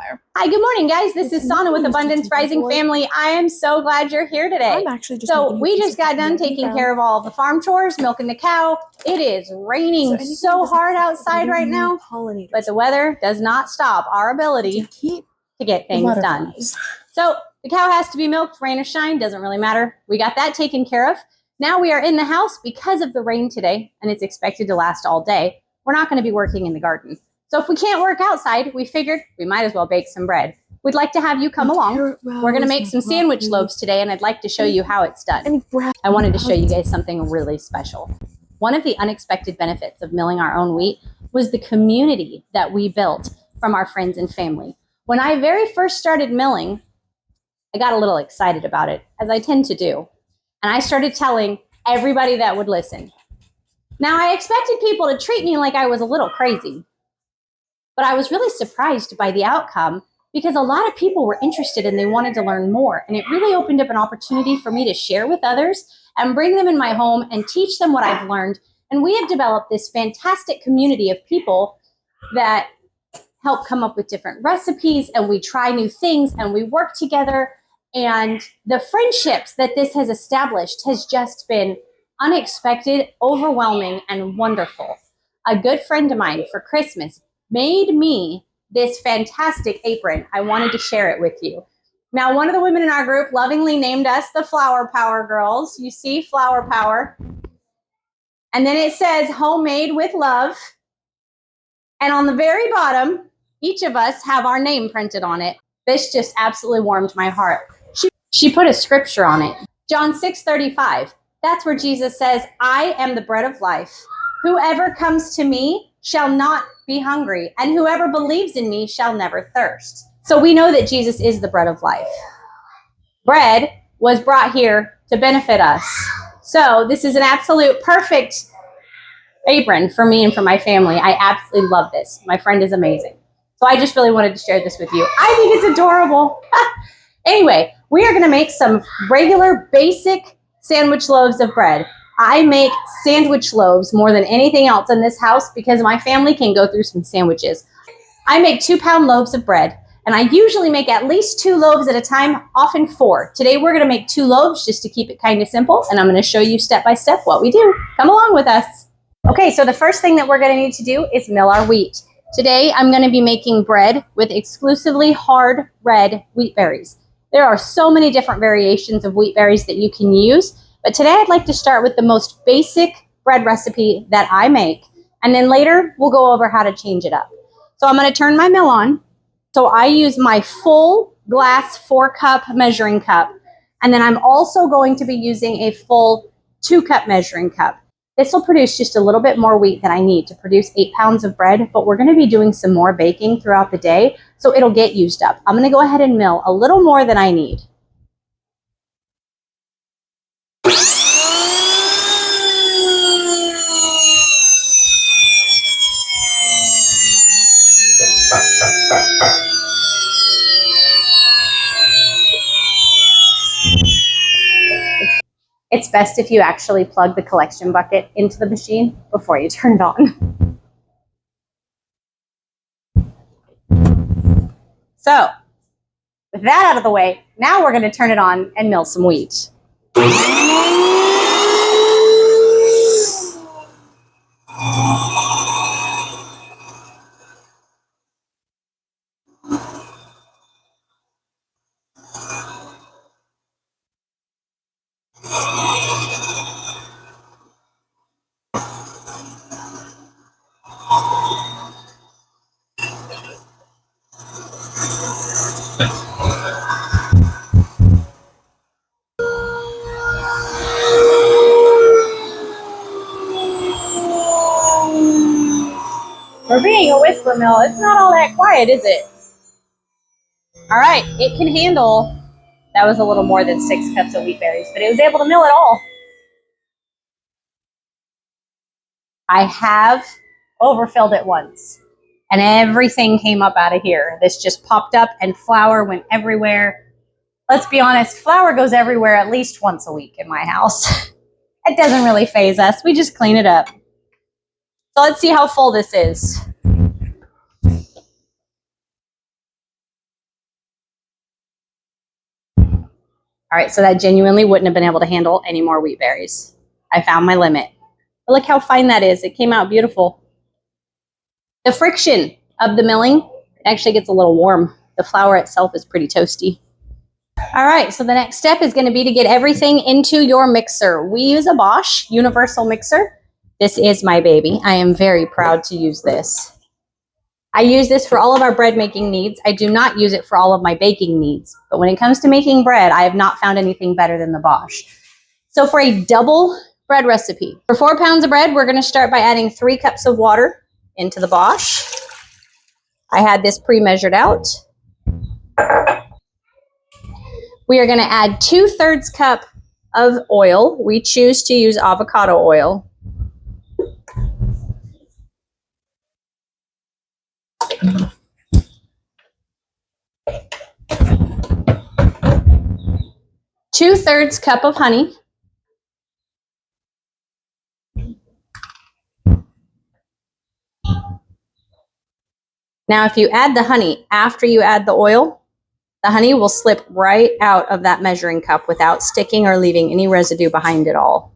fire. Hi, good morning, guys. This is Sana with Abundance Rising Family. I am so glad you're here today. I'm actually just we just got done taking care of all the farm chores, milking the cow. It is raining so hard outside right now, but the weather does not stop our ability to get things done. So the cow has to be milked, rain or shine, doesn't really matter. We got that taken care of. Now we are in the house because of the rain today, and it's expected to last all day. We're not going to be working in the garden. So if we can't work outside, we figured we might as well bake some bread. We'd like to have you come along. We're going to make some sandwich loaves today, and I'd like to show you how it's done. I wanted to show you guys something really special. One of the unexpected benefits of milling our own wheat was the community that we built from our friends and family. When I very first started milling, I got a little excited about it, as I tend to do. And I started telling everybody that would listen. Now, I expected people to treat me like I was a little crazy, but I was really surprised by the outcome because a lot of people were interested and they wanted to learn more. And it really opened up an opportunity for me to share with others and bring them in my home and teach them what I've learned. And we have developed this fantastic community of people that help come up with different recipes, and we try new things and we work together. And the friendships that this has established has just been unexpected, overwhelming, and wonderful. A good friend of mine for Christmas made me this fantastic apron. I wanted to share it with you. Now, one of the women in our group lovingly named us the Flower Power Girls. You see Flower Power. And then it says homemade with love. And on the very bottom, each of us have our name printed on it. This just absolutely warmed my heart. She put a scripture on it. John 6:35. That's where Jesus says, I am the bread of life. Whoever comes to me shall not be hungry, and whoever believes in me shall never thirst. So we know that Jesus is the bread of life. Bread was brought here to benefit us. So this is an absolute perfect apron for me and for my family. I absolutely love this. My friend is amazing. So I just really wanted to share this with you. I think it's adorable. Anyway, we are going to make some regular basic sandwich loaves of bread. I make sandwich loaves more than anything else in this house because my family can go through some sandwiches. I make 2-pound loaves of bread, and I usually make at least 2 loaves at a time, often 4. Today we're going to make 2 loaves just to keep it kind of simple, and I'm going to show you step by step what we do. Come along with us. Okay, so the first thing that we're going to need to do is mill our wheat. Today I'm going to be making bread with exclusively hard red wheat berries. There are so many different variations of wheat berries that you can use, but today I'd like to start with the most basic bread recipe that I make, and then later we'll go over how to change it up. So I'm going to turn my mill on. So I use my full glass 4-cup measuring cup, and then I'm also going to be using a full 2-cup measuring cup. This will produce just a little bit more wheat than I need to produce 8 pounds of bread, but we're going to be doing some more baking throughout the day, so it'll get used up. I'm going to go ahead and mill a little more than I need. It's best if you actually plug the collection bucket into the machine before you turn it on. So, with that out of the way, now we're going to turn it on and mill some wheat. For being a whisper mill, it's not all that quiet, is it? All right, it can handle, that was a little more than 6 cups of wheat berries, but it was able to mill it all. I have overfilled it once, and everything came up out of here. This just popped up, and flour went everywhere. Let's be honest, flour goes everywhere at least once a week in my house. It doesn't really faze us. We just clean it up. So let's see how full this is. All right, so that genuinely wouldn't have been able to handle any more wheat berries. I found my limit. But look how fine that is. It came out beautiful. The friction of the milling actually gets a little warm. The flour itself is pretty toasty. All right, so the next step is going to be to get everything into your mixer. We use a Bosch universal mixer. This is my baby. I am very proud to use this. I use this for all of our bread making needs. I do not use it for all of my baking needs. But when it comes to making bread, I have not found anything better than the Bosch. So for a double bread recipe, for 4 pounds of bread, we're going to start by adding 3 cups of water into the Bosch. I had this pre-measured out. We are going to add 2/3 cup of oil. We choose to use avocado oil. Two-thirds cup of honey. Now, if you add the honey after you add the oil, the honey will slip right out of that measuring cup without sticking or leaving any residue behind at all.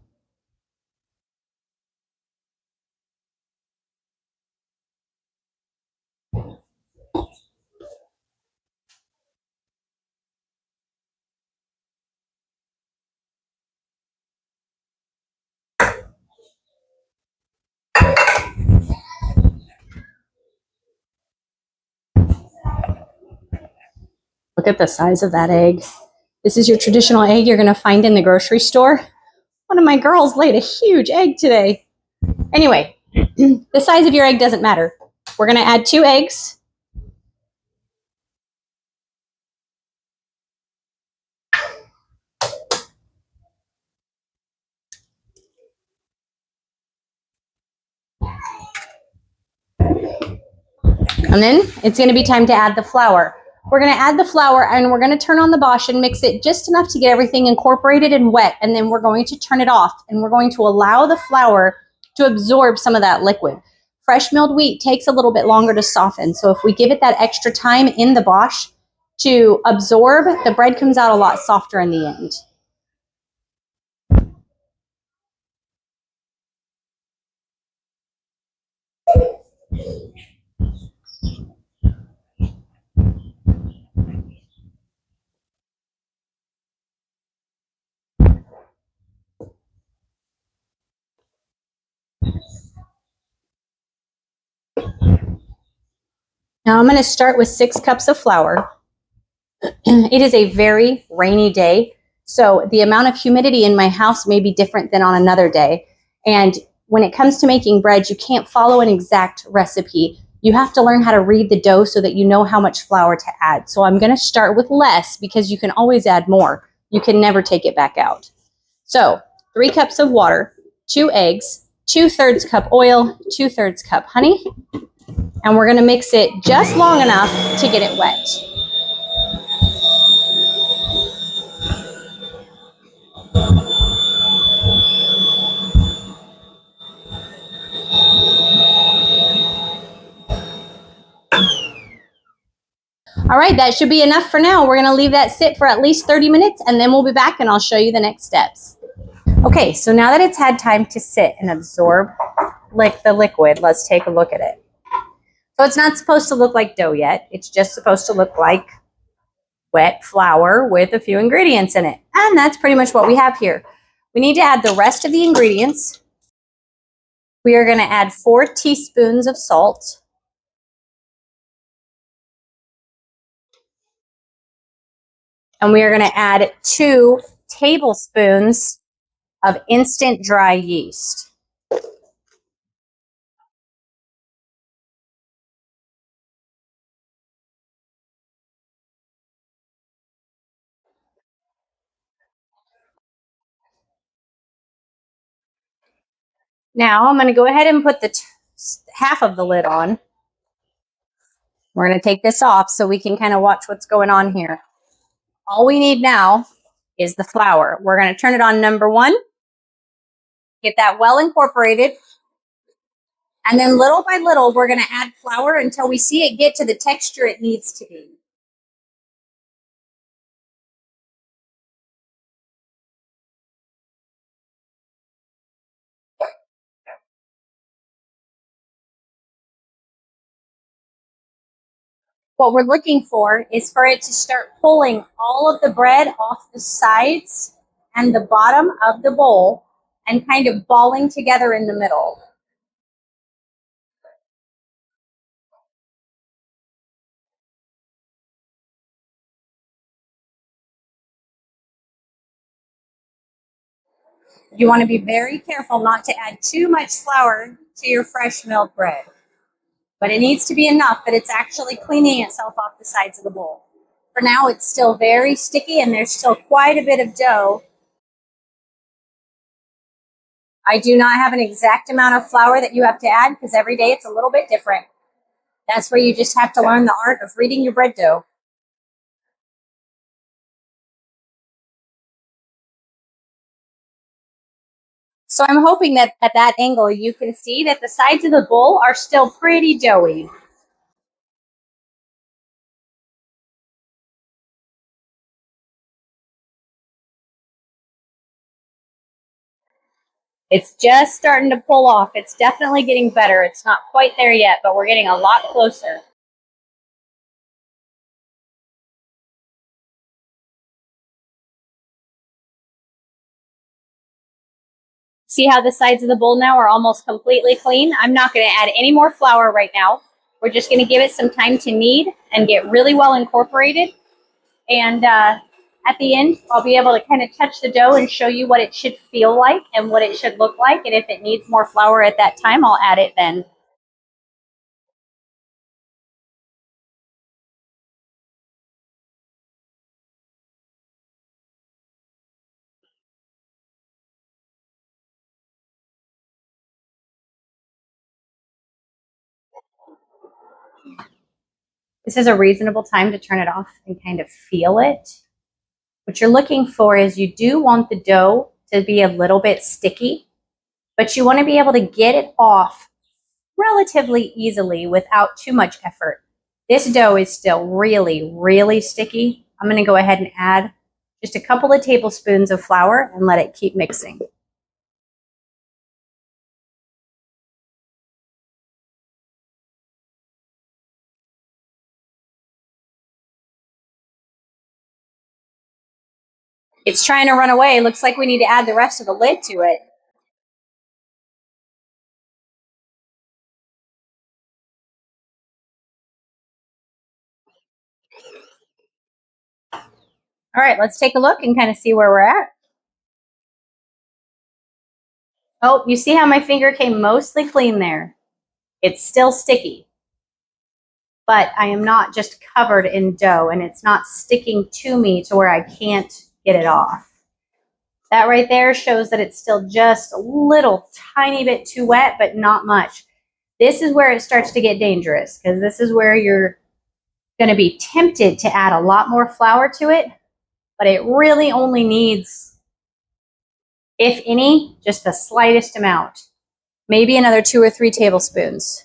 Look at the size of that egg. This is your traditional egg you're going to find in the grocery store. One of my girls laid a huge egg today. Anyway, the size of your egg doesn't matter. We're going to add 2 eggs. And then it's going to be time to add the flour. We're going to add the flour and we're going to turn on the Bosch and mix it just enough to get everything incorporated and wet. And then we're going to turn it off and we're going to allow the flour to absorb some of that liquid. Fresh milled wheat takes a little bit longer to soften. So if we give it that extra time in the Bosch to absorb, the bread comes out a lot softer in the end. Now I'm going to start with 6 cups of flour. It is a very rainy day, so the amount of humidity in my house may be different than on another day. And when it comes to making bread, you can't follow an exact recipe. You have to learn how to read the dough so that you know how much flour to add. So I'm going to start with less because you can always add more. You can never take it back out. So 3 cups of water, 2 eggs, 2/3 cup oil, 2/3 cup honey, and we're going to mix it just long enough to get it wet. All right, that should be enough for now. We're going to leave that sit for at least 30 minutes and then we'll be back and I'll show you the next steps. Okay, so now that it's had time to sit and absorb the liquid, let's take a look at it. So it's not supposed to look like dough yet. It's just supposed to look like wet flour with a few ingredients in it. And that's pretty much what we have here. We need to add the rest of the ingredients. We are going to add 4 teaspoons of salt. And we are going to add 2 tablespoons of instant dry yeast. Now I'm going to go ahead and put the half of the lid on. We're going to take this off so we can kind of watch what's going on here. All we need now is the flour. We're going to turn it on number 1. Get that well incorporated. And then little by little, we're going to add flour until we see it get to the texture it needs to be. What we're looking for is for it to start pulling all of the bread off the sides and the bottom of the bowl and kind of balling together in the middle. You want to be very careful not to add too much flour to your fresh milled bread. But it needs to be enough that it's actually cleaning itself off the sides of the bowl. For now, it's still very sticky and there's still quite a bit of dough. I do not have an exact amount of flour that you have to add because every day it's a little bit different. That's where you just have to learn the art of reading your bread dough. So I'm hoping that at that angle you can see that the sides of the bowl are still pretty doughy. It's just starting to pull off. It's definitely getting better. It's not quite there yet, but we're getting a lot closer. See how the sides of the bowl now are almost completely clean? I'm not going to add any more flour right now. We're just going to give it some time to knead and get really well incorporated. And at the end, I'll be able to kind of touch the dough and show you what it should feel like and what it should look like. And if it needs more flour at that time, I'll add it then. This is a reasonable time to turn it off and kind of feel it. What you're looking for is you do want the dough to be a little bit sticky, but you want to be able to get it off relatively easily without too much effort. This dough is still really, really sticky. I'm going to go ahead and add just a couple of tablespoons of flour and let it keep mixing. It's trying to run away. Looks like we need to add the rest of the lid to it. All right, let's take a look and kind of see where we're at. Oh, you see how my finger came mostly clean there? It's still sticky, but I am not just covered in dough and it's not sticking to me to where I can't get it off. That right there shows that it's still just a little tiny bit too wet, but not much. This is where it starts to get dangerous because this is where you're going to be tempted to add a lot more flour to it, but it really only needs, if any, just the slightest amount. Maybe another 2 or 3 tablespoons.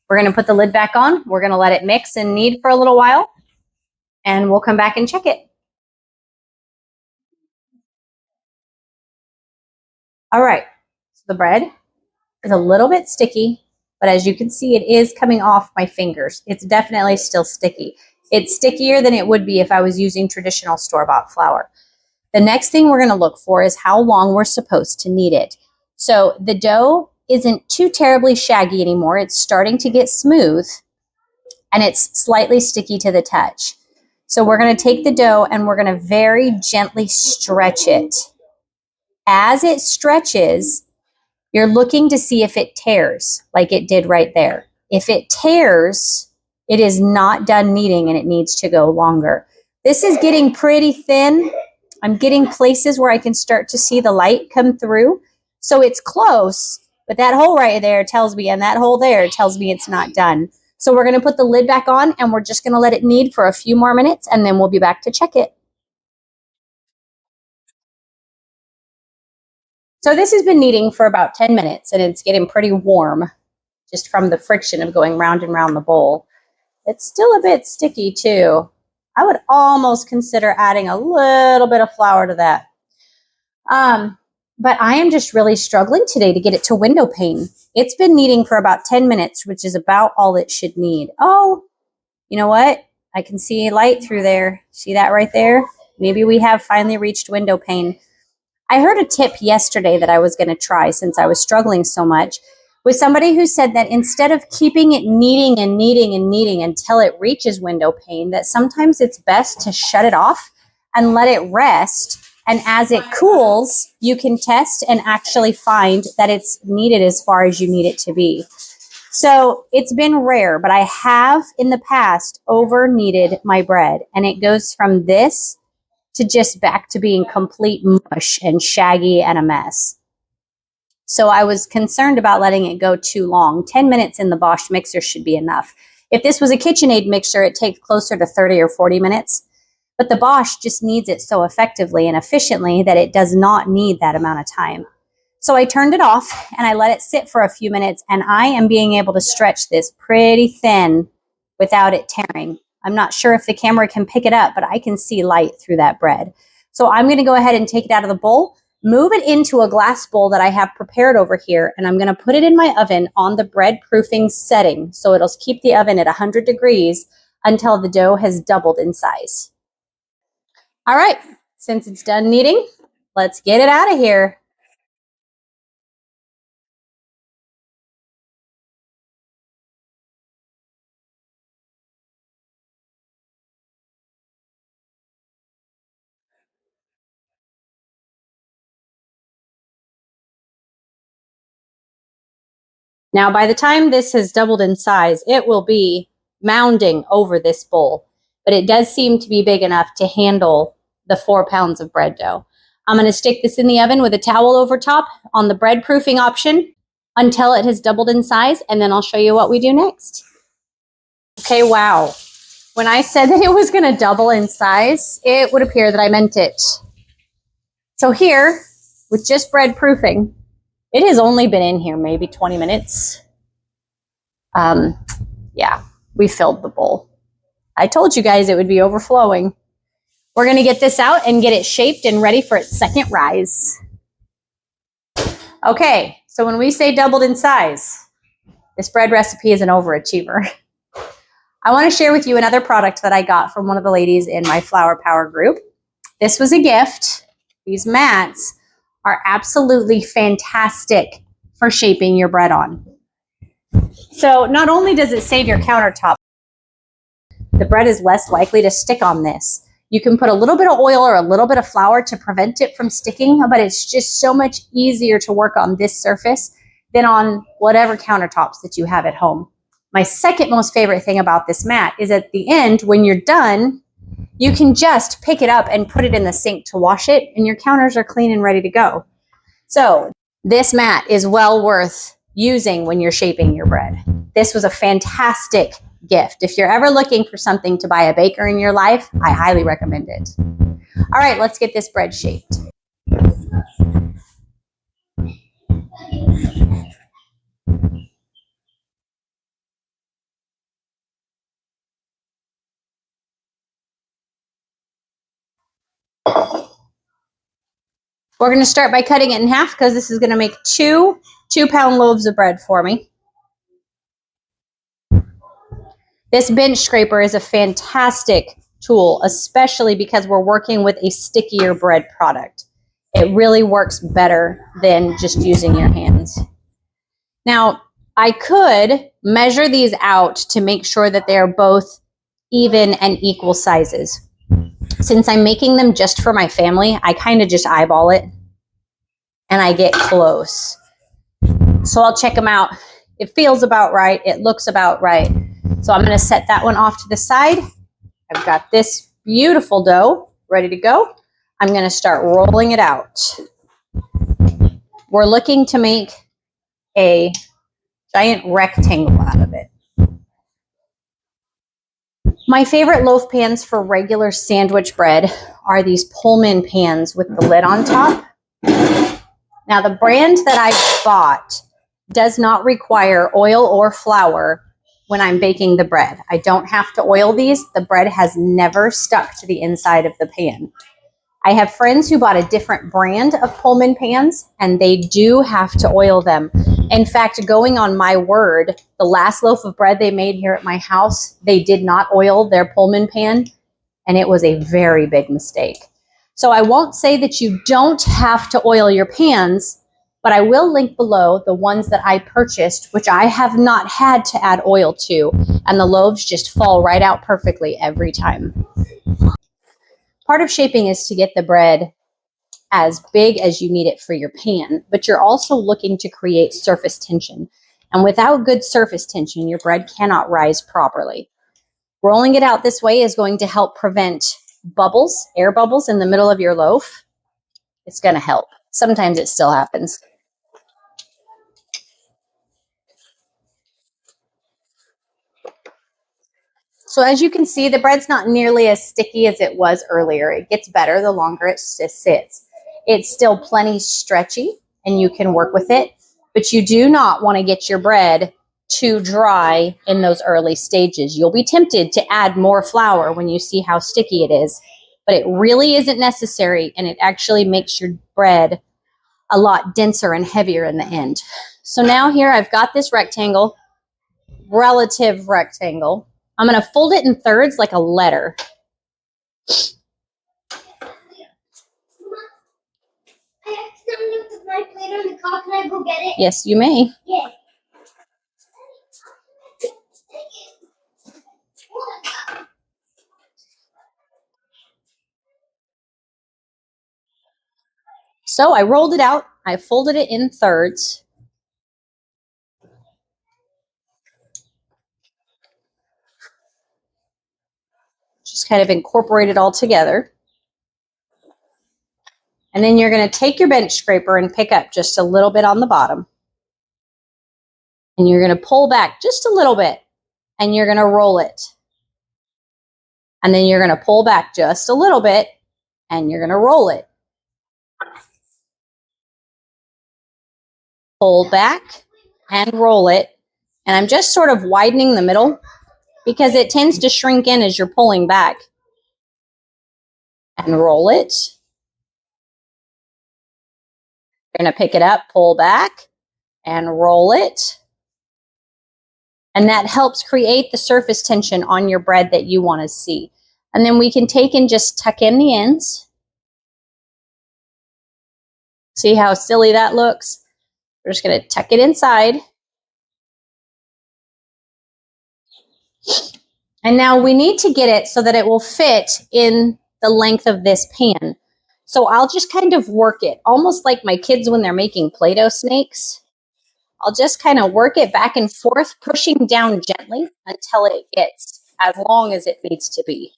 We're going to put the lid back on. We're going to let it mix and knead for a little while, and we'll come back and check it. All right, so the bread is a little bit sticky, but as you can see, it is coming off my fingers. It's definitely still sticky. It's stickier than it would be if I was using traditional store-bought flour. The next thing we're going to look for is how long we're supposed to knead it. So the dough isn't too terribly shaggy anymore. It's starting to get smooth, and it's slightly sticky to the touch. So we're going to take the dough and we're going to very gently stretch it. As it stretches, you're looking to see if it tears, like it did right there. If it tears, it is not done kneading and it needs to go longer. This is getting pretty thin. I'm getting places where I can start to see the light come through. So it's close, but that hole right there tells me, and that hole there tells me it's not done. So we're going to put the lid back on and we're just going to let it knead for a few more minutes and then we'll be back to check it. So this has been kneading for about 10 minutes and it's getting pretty warm just from the friction of going round and round the bowl. It's still a bit sticky too. I would almost consider adding a little bit of flour to that. but I am just really struggling today to get it to window pane. It's been kneading for about 10 minutes, which is about all it should need. Oh, you know what? I can see light through there. See that right there? Maybe we have finally reached window pane. I heard a tip yesterday that I was going to try since I was struggling so much with somebody who said that instead of keeping it kneading and kneading and kneading until it reaches window pane, that sometimes it's best to shut it off and let it rest. And as it cools, you can test and actually find that it's kneaded as far as you need it to be. So it's been rare, but I have in the past over kneaded my bread, and it goes from this to just back to being complete mush and shaggy and a mess. So I was concerned about letting it go too long. 10 minutes in the Bosch mixer should be enough. If this was a KitchenAid mixer, it takes closer to 30 or 40 minutes. But the Bosch just kneads it so effectively and efficiently that it does not need that amount of time. So I turned it off and I let it sit for a few minutes, and I am being able to stretch this pretty thin without it tearing. I'm not sure if the camera can pick it up, but I can see light through that bread. So I'm going to go ahead and take it out of the bowl, move it into a glass bowl that I have prepared over here, and I'm going to put it in my oven on the bread proofing setting. So it'll keep the oven at 100 degrees until the dough has doubled in size. All right, since it's done kneading, let's get it out of here. Now, by the time this has doubled in size, it will be mounding over this bowl, but it does seem to be big enough to handle the 4 pounds of bread dough. I'm going to stick this in the oven with a towel over top on the bread proofing option until it has doubled in size, and then I'll show you what we do next. Okay, wow. When I said that it was going to double in size, it would appear that I meant it. So here, with just bread proofing, it has only been in here maybe 20 minutes. Yeah, we filled the bowl. I told you guys it would be overflowing. We're going to get this out and get it shaped and ready for its second rise. Okay, so when we say doubled in size, this bread recipe is an overachiever. I want to share with you another product that I got from one of the ladies in my Flour Power group. This was a gift. These mats are absolutely fantastic for shaping your bread on. So not only does it save your countertop, the bread is less likely to stick on this. You can put a little bit of oil or a little bit of flour to prevent it from sticking, but it's just so much easier to work on this surface than on whatever countertops that you have at home. My second most favorite thing about this mat is at the end, when you're done, you can just pick it up and put it in the sink to wash it, and your counters are clean and ready to go. So this mat is well worth using when you're shaping your bread. This was a fantastic gift. If you're ever looking for something to buy a baker in your life, I highly recommend it. All right, let's get this bread shaped. We're going to start by cutting it in half because this is going to make two 2-pound loaves of bread for me. This bench scraper is a fantastic tool, especially because we're working with a stickier bread product. It really works better than just using your hands. Now, I could measure these out to make sure that they're both even and equal sizes. Since I'm making them just for my family, I kind of just eyeball it and I get close. So I'll check them out. It feels about right. It looks about right. So I'm going to set that one off to the side. I've got this beautiful dough ready to go. I'm going to start rolling it out. We're looking to make a giant rectangle out of it. My favorite loaf pans for regular sandwich bread are these Pullman pans with the lid on top. Now, the brand that I bought does not require oil or flour when I'm baking the bread. I don't have to oil these. The bread has never stuck to the inside of the pan. I have friends who bought a different brand of Pullman pans, and they do have to oil them. In fact, going on my word, the last loaf of bread they made here at my house, they did not oil their Pullman pan, and it was a very big mistake. So I won't say that you don't have to oil your pans, but I will link below the ones that I purchased, which I have not had to add oil to, and the loaves just fall right out perfectly every time. Part of shaping is to get the bread as big as you need it for your pan, but you're also looking to create surface tension. And without good surface tension, your bread cannot rise properly. Rolling it out this way is going to help prevent bubbles, air bubbles in the middle of your loaf. It's going to help. Sometimes it still happens. So as you can see, the bread's not nearly as sticky as it was earlier. It gets better the longer it sits. It's still plenty stretchy and you can work with it, but you do not want to get your bread too dry in those early stages. You'll be tempted to add more flour when you see how sticky it is, but it really isn't necessary, and it actually makes your bread a lot denser and heavier in the end. So now here I've got this relative rectangle. I'm going to fold it in thirds like a letter. I accidentally put my plate on the car. Can I go get it? Yes, you may. Yeah. So I rolled it out. I folded it in thirds. Just kind of incorporate it all together. And then you're going to take your bench scraper and pick up just a little bit on the bottom. And you're going to pull back just a little bit. And you're going to roll it. And then you're going to pull back just a little bit. And you're going to roll it. Pull back and roll it. And I'm just sort of widening the middle because it tends to shrink in as you're pulling back. And roll it. You're going to pick it up, pull back, and roll it. And that helps create the surface tension on your bread that you want to see. And then we can take and just tuck in the ends. See how silly that looks? We're just going to tuck it inside. And now we need to get it so that it will fit in the length of this pan. So I'll just kind of work it, almost like my kids when they're making Play-Doh snakes. I'll just kind of work it back and forth, pushing down gently until it gets as long as it needs to be.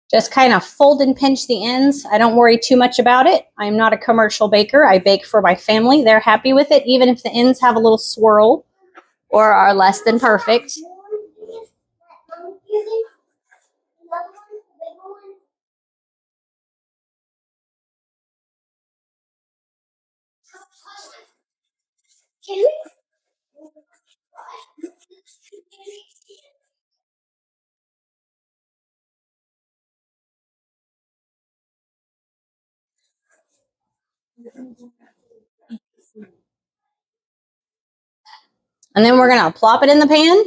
Just kind of fold and pinch the ends. I don't worry too much about it. I'm not a commercial baker. I bake for my family. They're happy with it, even if the ends have a little swirl or are less than perfect. And then we're going to plop it in the pan.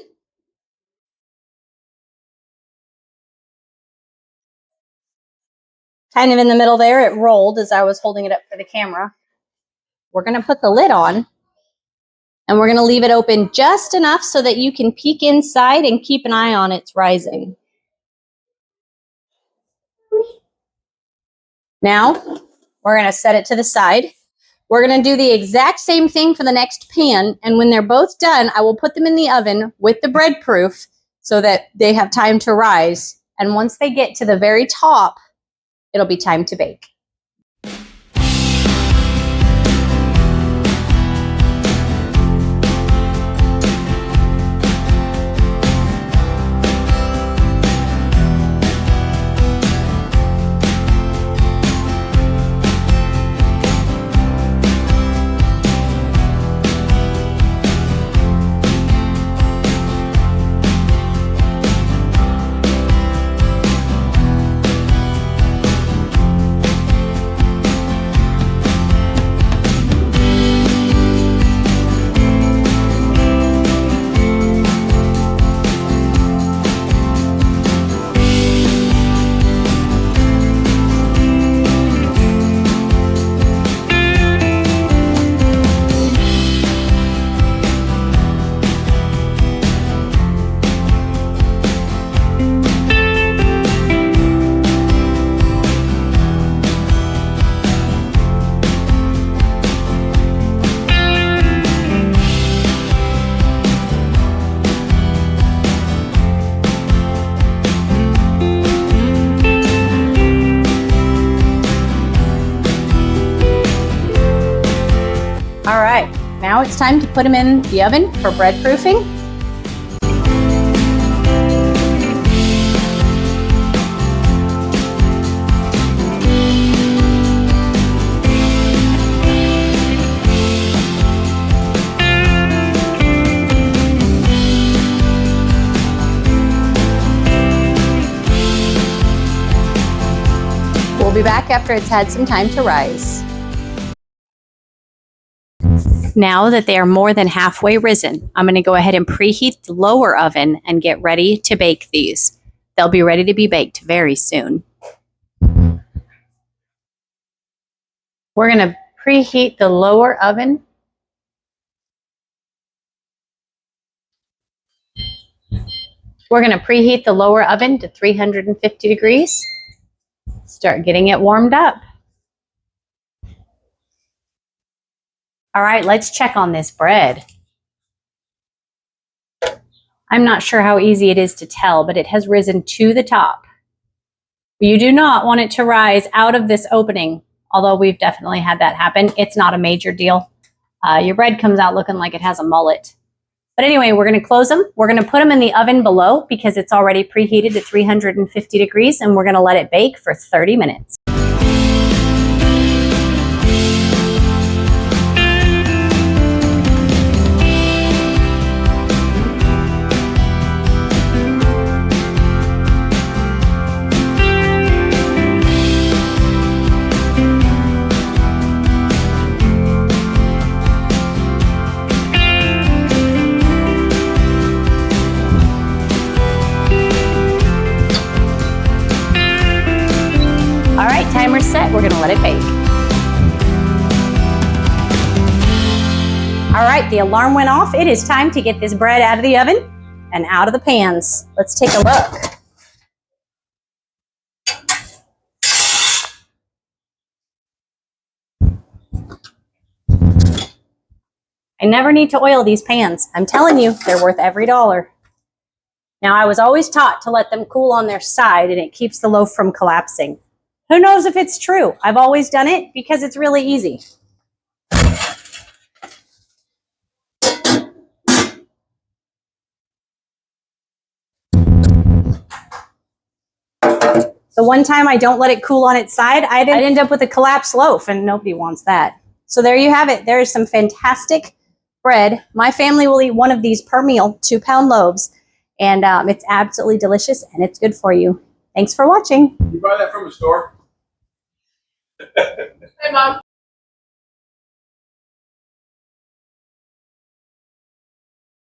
Kind of in the middle there, it rolled as I was holding it up for the camera. We're going to put the lid on. And we're going to leave it open just enough so that you can peek inside and keep an eye on it's rising. Now, we're going to set it to the side. We're going to do the exact same thing for the next pan. And when they're both done, I will put them in the oven with the bread proof so that they have time to rise. And once they get to the very top, it'll be time to bake. All right, now it's time to put them in the oven for bread proofing. We'll be back after it's had some time to rise. Now that they are more than halfway risen, I'm going to go ahead and preheat the lower oven and get ready to bake these. They'll be ready to be baked very soon. We're going to preheat the lower oven. We're going to preheat the lower oven to 350 degrees. Start getting it warmed up. All right, let's check on this bread. I'm not sure how easy it is to tell, but it has risen to the top. You do not want it to rise out of this opening, although we've definitely had that happen. It's not a major deal. Your bread comes out looking like it has a mullet. But anyway, we're going to close them. We're going to put them in the oven below because it's already preheated to 350 degrees, and we're going to let it bake for 30 minutes. All right, timer's set. We're going to let it bake. All right, the alarm went off. It is time to get this bread out of the oven and out of the pans. Let's take a look. I never need to oil these pans. I'm telling you, they're worth every dollar. Now, I was always taught to let them cool on their side and it keeps the loaf from collapsing. Who knows if it's true? I've always done it because it's really easy. The one time I don't let it cool on its side, I'd end up with a collapsed loaf, and nobody wants that. So there you have it. There is some fantastic bread. My family will eat one of these per meal, 2-pound loaves, and it's absolutely delicious, and it's good for you. Thanks for watching. You buy that from a store? Hey, Mom.